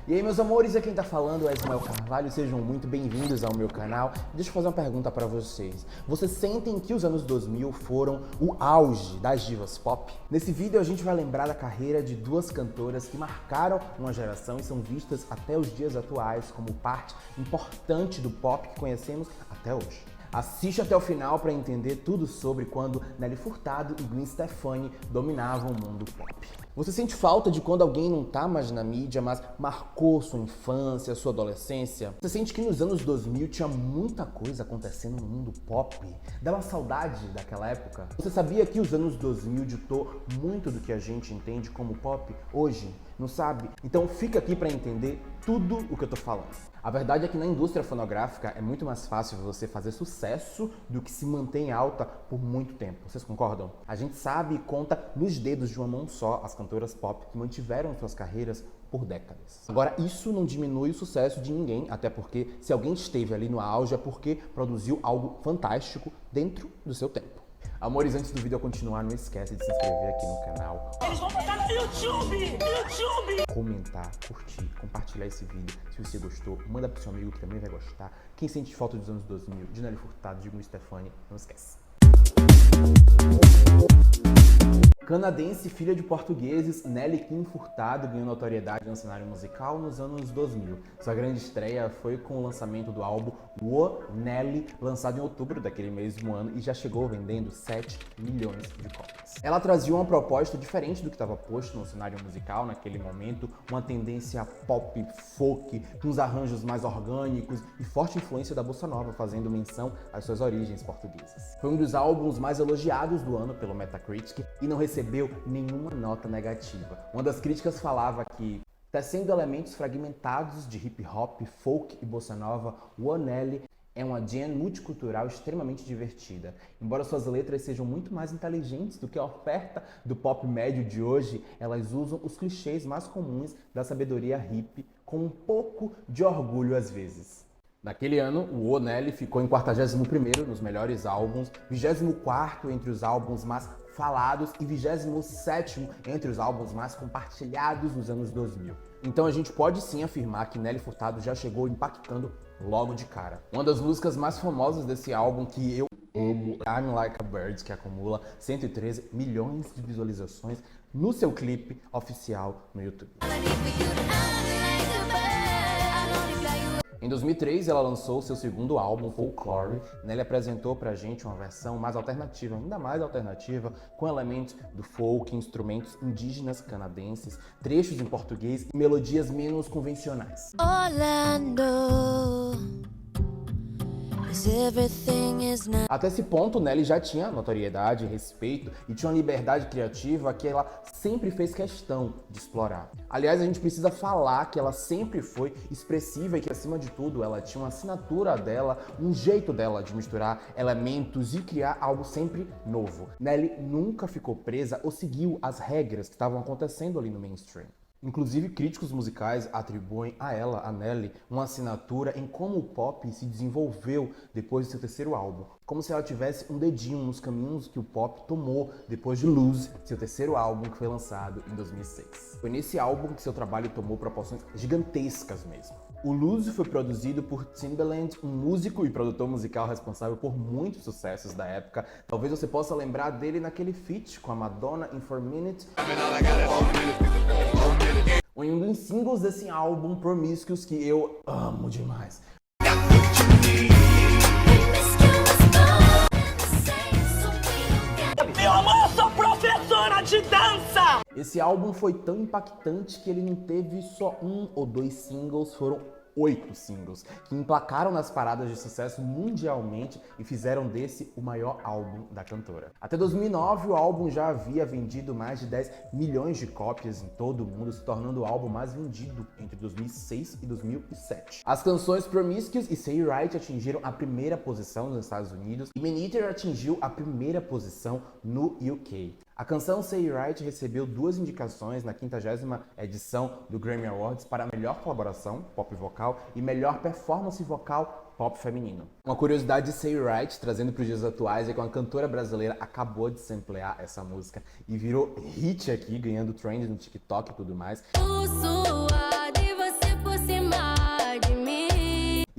E aí, meus amores, aqui quem tá falando é Ismael Carvalho, sejam muito bem-vindos ao meu canal. Deixa eu fazer uma pergunta pra vocês. Vocês sentem que os anos 2000 foram o auge das divas pop? Nesse vídeo a gente vai lembrar da carreira de duas cantoras que marcaram uma geração e são vistas até os dias atuais como parte importante do pop que conhecemos até hoje. Assiste até o final para entender tudo sobre quando Nelly Furtado e Gwen Stefani dominavam o mundo pop. Você sente falta de quando alguém não tá mais na mídia, mas marcou sua infância, sua adolescência? Você sente que nos anos 2000 tinha muita coisa acontecendo no mundo pop? Dá uma saudade daquela época? Você sabia que os anos 2000 ditou muito do que a gente entende como pop hoje? Não sabe? Então fica aqui para entender tudo o que eu tô falando. A verdade é que na indústria fonográfica é muito mais fácil você fazer sucesso do que se manter em alta por muito tempo. Vocês concordam? A gente sabe e conta nos dedos de uma mão só as cantoras pop que mantiveram suas carreiras por décadas. Agora, isso não diminui o sucesso de ninguém, até porque se alguém esteve ali no auge é porque produziu algo fantástico dentro do seu tempo. Amores, antes do vídeo continuar, não esquece de se inscrever aqui no canal. Eles vão botar no YouTube! Comentar, curtir, compartilhar esse vídeo. Se você gostou, manda pro seu amigo que também vai gostar. Quem sente falta dos anos 2000, de Nelly Furtado, de Gwen Stefani, não esquece. Canadense, filha de portugueses, Nelly Kim Furtado ganhou notoriedade no cenário musical nos anos 2000. Sua grande estreia foi com o lançamento do álbum Whoa Nelly, lançado em outubro daquele mesmo ano e já chegou vendendo 7 milhões de cópias. Ela trazia uma proposta diferente do que estava posto no cenário musical naquele momento, uma tendência pop, folk, com os arranjos mais orgânicos e forte influência da bossa nova, fazendo menção às suas origens portuguesas. Foi um dos álbuns mais elogiados do ano pelo Metacritic e não recebeu nenhuma nota negativa. Uma das críticas falava que, tecendo elementos fragmentados de hip hop, folk e bossa nova, Whoa Nelly é uma jam multicultural extremamente divertida. Embora suas letras sejam muito mais inteligentes do que a oferta do pop médio de hoje, elas usam os clichês mais comuns da sabedoria hip com um pouco de orgulho às vezes. Naquele ano, o Whoa Nelly ficou em 41º nos melhores álbuns, 24º entre os álbuns mais falados e 27º entre os álbuns mais compartilhados dos anos 2000. Então a gente pode sim afirmar que Nelly Furtado já chegou impactando logo de cara. Uma das músicas mais famosas desse álbum que eu amo é I'm Like a Bird, que acumula 113 milhões de visualizações no seu clipe oficial no YouTube. Em 2003, ela lançou seu segundo álbum, Folklore. Nelly apresentou pra gente uma versão mais alternativa, ainda mais alternativa, com elementos do folk, instrumentos indígenas canadenses, trechos em português e melodias menos convencionais. Até esse ponto, Nelly já tinha notoriedade, respeito e tinha uma liberdade criativa que ela sempre fez questão de explorar. Aliás, a gente precisa falar que ela sempre foi expressiva e que, acima de tudo, ela tinha uma assinatura dela, um jeito dela de misturar elementos e criar algo sempre novo. Nelly nunca ficou presa ou seguiu as regras que estavam acontecendo ali no mainstream. Inclusive, críticos musicais atribuem a ela, a Nelly, uma assinatura em como o pop se desenvolveu depois do seu terceiro álbum. Como se ela tivesse um dedinho nos caminhos que o pop tomou depois de Lose, seu terceiro álbum que foi lançado em 2006. Foi nesse álbum que seu trabalho tomou proporções gigantescas mesmo. O Lose foi produzido por Timbaland, um músico e produtor musical responsável por muitos sucessos da época. Talvez você possa lembrar dele naquele feat com a Madonna em 4 Minutes. Ou em um dos singles desse álbum, Promiscuous, que eu amo demais. Meu amor, eu sou professora de dança! Esse álbum foi tão impactante que ele não teve só 1 ou 2 singles, foram 8 singles, que emplacaram nas paradas de sucesso mundialmente e fizeram desse o maior álbum da cantora. Até 2009, o álbum já havia vendido mais de 10 milhões de cópias em todo o mundo, se tornando o álbum mais vendido entre 2006 e 2007. As canções Promiscuous e Say Right atingiram a primeira posição nos Estados Unidos e Man Eater atingiu a primeira posição no UK. A canção Say Right recebeu 2 indicações na 50ª edição do Grammy Awards para melhor colaboração pop vocal e melhor performance vocal pop feminino. Uma curiosidade de Say Right, trazendo para os dias atuais, é que uma cantora brasileira acabou de samplear essa música e virou hit aqui, ganhando trend no TikTok e tudo mais. O suor de você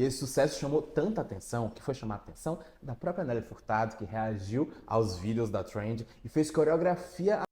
E esse sucesso chamou tanta atenção, que foi chamar a atenção da própria Nelly Furtado, que reagiu aos vídeos da trend e fez coreografia.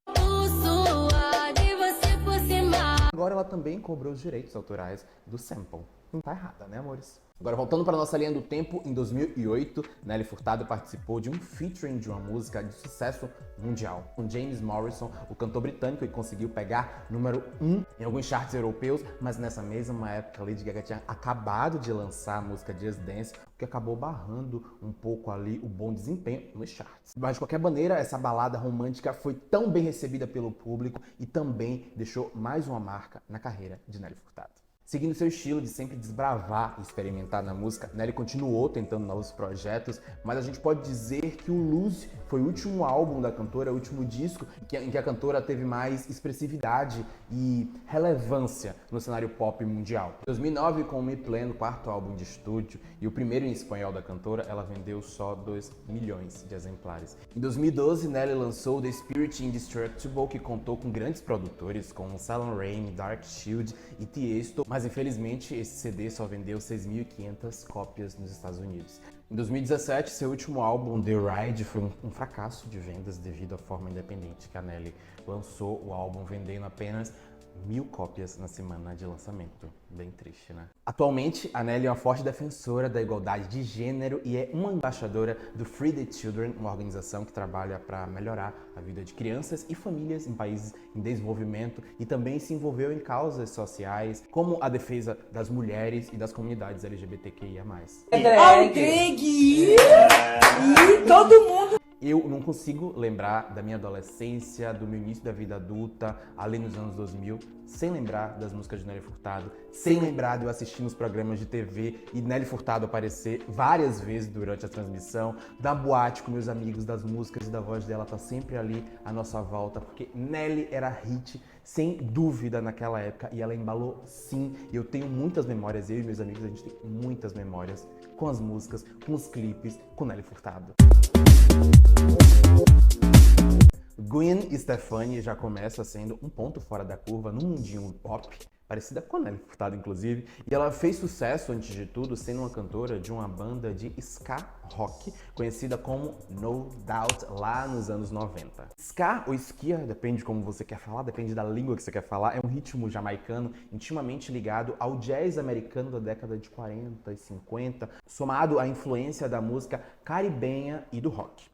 Agora ela também cobrou os direitos autorais do sample. Não tá errada, né, amores? Agora, voltando para a nossa linha do tempo, em 2008, Nelly Furtado participou de um featuring de uma música de sucesso mundial, com James Morrison, o cantor britânico, que conseguiu pegar número 1 em alguns charts europeus, mas nessa mesma época, Lady Gaga tinha acabado de lançar a música Just Dance, o que acabou barrando um pouco ali o bom desempenho nos charts. Mas, de qualquer maneira, essa balada romântica foi tão bem recebida pelo público e também deixou mais uma marca na carreira de Nelly Furtado. Seguindo seu estilo de sempre desbravar e experimentar na música, Nelly continuou tentando novos projetos, mas a gente pode dizer que o Lose foi o último álbum da cantora, o último disco em que a cantora teve mais expressividade e relevância no cenário pop mundial. Em 2009, com o Me Pleno, quarto álbum de estúdio e o primeiro em espanhol da cantora, ela vendeu só 2 milhões de exemplares. Em 2012, Nelly lançou The Spirit Indestructible, que contou com grandes produtores como Salon Rain, Dark Shield e Tiesto, mas infelizmente esse CD só vendeu 6.500 cópias nos Estados Unidos. Em 2017, seu último álbum, The Ride, foi um fracasso de vendas devido à forma independente que a Nelly lançou o álbum, vendendo apenas 1.000 cópias na semana de lançamento. Bem triste, né? Atualmente, a Nelly é uma forte defensora da igualdade de gênero e é uma embaixadora do Free the Children, uma organização que trabalha para melhorar a vida de crianças e famílias em países em desenvolvimento, e também se envolveu em causas sociais, como a defesa das mulheres e das comunidades LGBTQIA+. Drag! Todo mundo! Eu não consigo lembrar da minha adolescência, do meu início da vida adulta, ali nos anos 2000, sem lembrar das músicas de Nelly Furtado, sem lembrar de eu assistir nos programas de TV e Nelly Furtado aparecer várias vezes durante a transmissão, da boate com meus amigos, das músicas e da voz dela tá sempre ali à nossa volta, porque Nelly era hit, sem dúvida, naquela época, e ela embalou sim. E eu tenho muitas memórias, eu e meus amigos, a gente tem muitas memórias com as músicas, com os clipes, com Nelly Furtado. Gwen Stefani já começa sendo um ponto fora da curva no mundinho pop, parecida com a Nelly Furtado, inclusive, e ela fez sucesso, antes de tudo, sendo uma cantora de uma banda de ska rock, conhecida como No Doubt, lá nos anos 90. Ska ou skia, depende de como você quer falar, depende da língua que você quer falar, é um ritmo jamaicano intimamente ligado ao jazz americano da década de 40 e 50, somado à influência da música caribenha e do rock.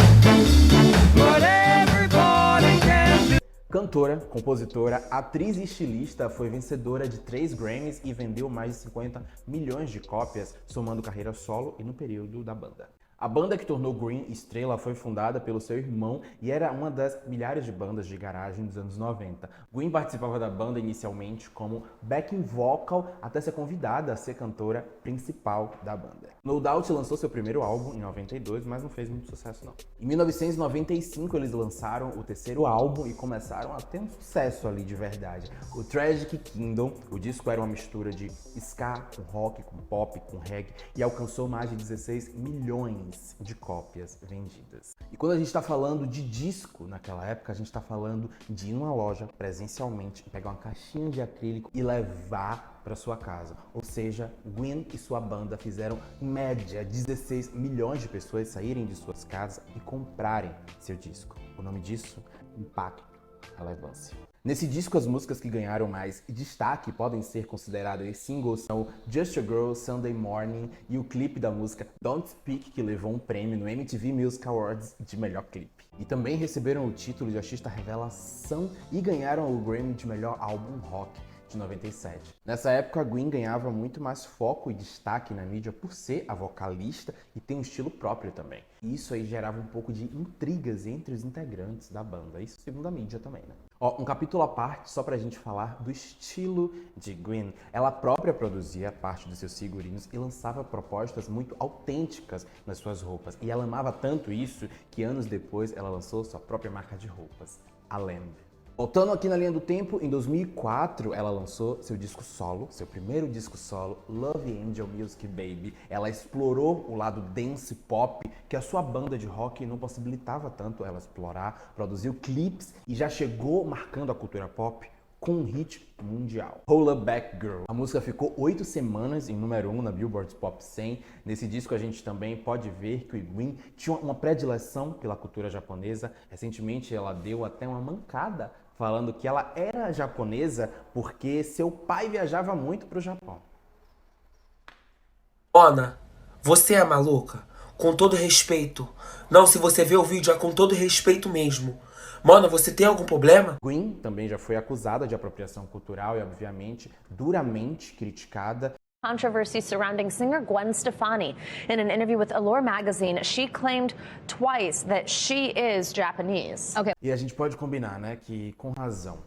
Cantora, compositora, atriz e estilista, foi vencedora de 3 Grammys e vendeu mais de 50 milhões de cópias, somando carreira solo e no período da banda. A banda que tornou Green estrela foi fundada pelo seu irmão e era uma das milhares de bandas de garagem dos anos 90. Green participava da banda inicialmente como backing vocal, até ser convidada a ser cantora principal da banda. No Doubt lançou seu primeiro álbum em 92, mas não fez muito sucesso não. Em 1995 eles lançaram o terceiro álbum e começaram a ter um sucesso ali de verdade. O Tragic Kingdom, o disco era uma mistura de ska com rock, com pop, com reggae, e alcançou mais de 16 milhões de cópias vendidas. E quando a gente está falando de disco naquela época, a gente está falando de ir numa loja presencialmente, pegar uma caixinha de acrílico e levar para sua casa. Ou seja, Gwen e sua banda fizeram, em média, 16 milhões de pessoas saírem de suas casas e comprarem seu disco. O nome disso? Impacto, relevância. Nesse disco, as músicas que ganharam mais destaque podem ser consideradas singles são Just a Girl, Sunday Morning e o clipe da música Don't Speak, que levou um prêmio no MTV Music Awards de melhor clipe. E também receberam o título de artista revelação e ganharam o Grammy de melhor álbum rock de 97. Nessa época, a Gwen ganhava muito mais foco e destaque na mídia por ser a vocalista e ter um estilo próprio também. E isso aí gerava um pouco de intrigas entre os integrantes da banda, isso segundo a mídia também, né? Ó, um capítulo à parte só pra gente falar do estilo de Gwen. Ela própria produzia parte dos seus figurinos e lançava propostas muito autênticas nas suas roupas. E ela amava tanto isso que anos depois ela lançou sua própria marca de roupas, a Lamb. Voltando aqui na linha do tempo, em 2004 ela lançou seu disco solo, seu primeiro disco solo, Love Angel Music Baby. Ela explorou o lado dance pop que a sua banda de rock não possibilitava tanto ela explorar, produziu clipes e já chegou marcando a cultura pop com um hit mundial. Holla Back Girl. A música ficou 8 semanas em número 1 na Billboard Pop 100. Nesse disco a gente também pode ver que o Gwen tinha uma predileção pela cultura japonesa. Recentemente ela deu até uma mancada falando que ela era japonesa porque seu pai viajava muito pro Japão. Mona, você é maluca? Com todo respeito. Não, se você vê o vídeo é com todo respeito mesmo. Mona, você tem algum problema? Gwen também já foi acusada de apropriação cultural e, obviamente, duramente criticada. Controversy surrounding singer Gwen Stefani. In an interview with Allure magazine, she claimed twice that she is Japanese. Okay. E a gente pode combinar, né, que com razão.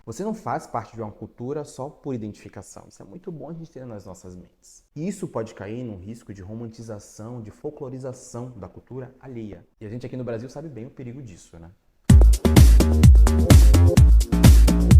Você não faz parte de uma cultura só por identificação. Isso é muito bom a gente ter nas nossas mentes. E isso pode cair num risco de romantização, de folclorização da cultura alheia. E a gente aqui no Brasil sabe bem o perigo disso, né?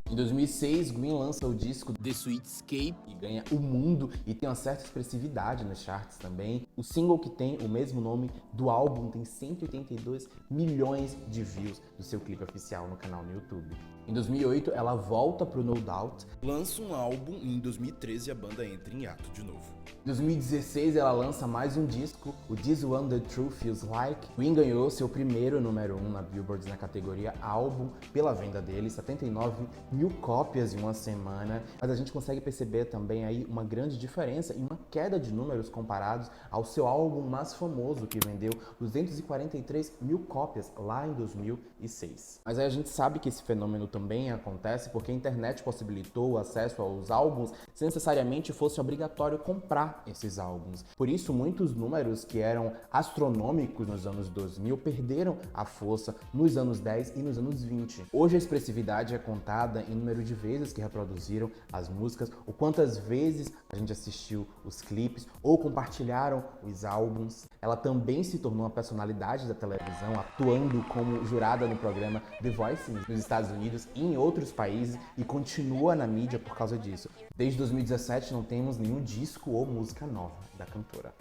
Em 2006, Gwen lança o disco The Sweet Escape e ganha o mundo e tem uma certa expressividade nos charts também. O single, que tem o mesmo nome do álbum, tem 182 milhões de views do seu clipe oficial no canal no YouTube. Em 2008, ela volta pro No Doubt, lança um álbum e em 2013 a banda entra em ato de novo. Em 2016, ela lança mais um disco, o This One The Truth Feels Like. Gwen ganhou seu primeiro número 1 na Billboard na categoria álbum pela venda dele, 79 mil cópias em uma semana. Mas a gente consegue perceber também aí uma grande diferença e uma queda de números comparados ao seu álbum mais famoso, que vendeu 243 mil cópias lá em 2006. Mas aí a gente sabe que esse fenômeno também acontece porque a internet possibilitou o acesso aos álbuns sem necessariamente fosse obrigatório comprar esses álbuns. Por isso, muitos números que eram astronômicos nos anos 2000 perderam a força nos anos 10 e nos anos 20. Hoje a expressividade é contada em número de vezes que reproduziram as músicas, ou quantas vezes a gente assistiu os clipes ou compartilharam os álbuns. Ela também se tornou uma personalidade da televisão, atuando como jurada no programa The Voice nos Estados Unidos e em outros países, e continua na mídia por causa disso. Desde 2017 não temos nenhum disco ou música nova da cantora.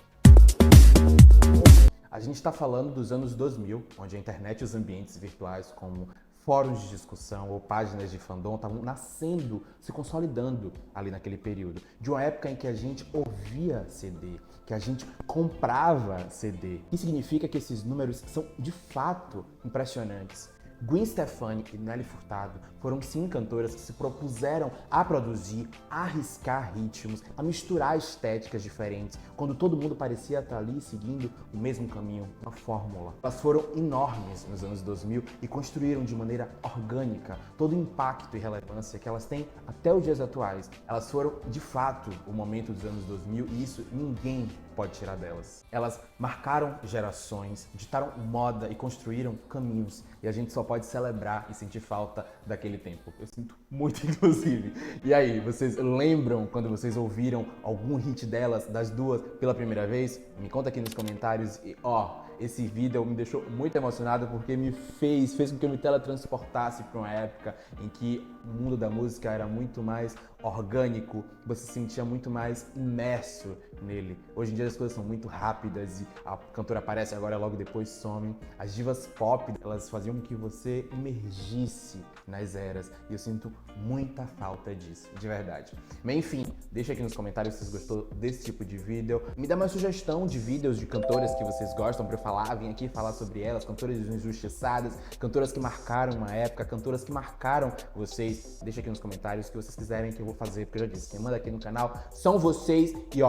A gente está falando dos anos 2000, onde a internet e os ambientes virtuais como fóruns de discussão ou páginas de fandom estavam nascendo, se consolidando ali naquele período. De uma época em que a gente ouvia CD, que a gente comprava CD. Isso significa que esses números são de fato impressionantes. Gwen Stefani e Nelly Furtado foram sim cantoras que se propuseram a produzir, a arriscar ritmos, a misturar estéticas diferentes, quando todo mundo parecia estar ali seguindo o mesmo caminho, uma fórmula. Elas foram enormes nos anos 2000 e construíram de maneira orgânica todo o impacto e relevância que elas têm até os dias atuais. Elas foram, de fato, o momento dos anos 2000 e isso ninguém pode tirar delas. Elas marcaram gerações, ditaram moda e construíram caminhos. E a gente só pode celebrar e sentir falta daquele tempo. Eu sinto muito, inclusive. E aí, vocês lembram quando vocês ouviram algum hit delas, das duas, pela primeira vez? Me conta aqui nos comentários. E esse vídeo me deixou muito emocionado porque fez com que eu me teletransportasse para uma época em que o mundo da música era muito mais orgânico, você se sentia muito mais imerso nele. Hoje em dia as coisas são muito rápidas e a cantora aparece agora logo depois some. As divas pop, elas faziam com que você emergisse nas eras e eu sinto muita falta disso, de verdade. Mas enfim, deixa aqui nos comentários se vocês gostou desse tipo de vídeo. Me dá uma sugestão de vídeos de cantoras que vocês gostam pra eu falar, vim aqui falar sobre elas, cantoras injustiçadas, cantoras que marcaram uma época, cantoras que marcaram vocês. Deixa aqui nos comentários o que vocês quiserem que eu vou fazer, porque eu já disse, quem manda aqui no canal são vocês. E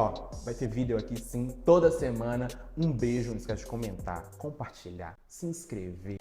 vai ter vídeo aqui sim, toda semana. Um beijo, não esquece de comentar, compartilhar, se inscrever.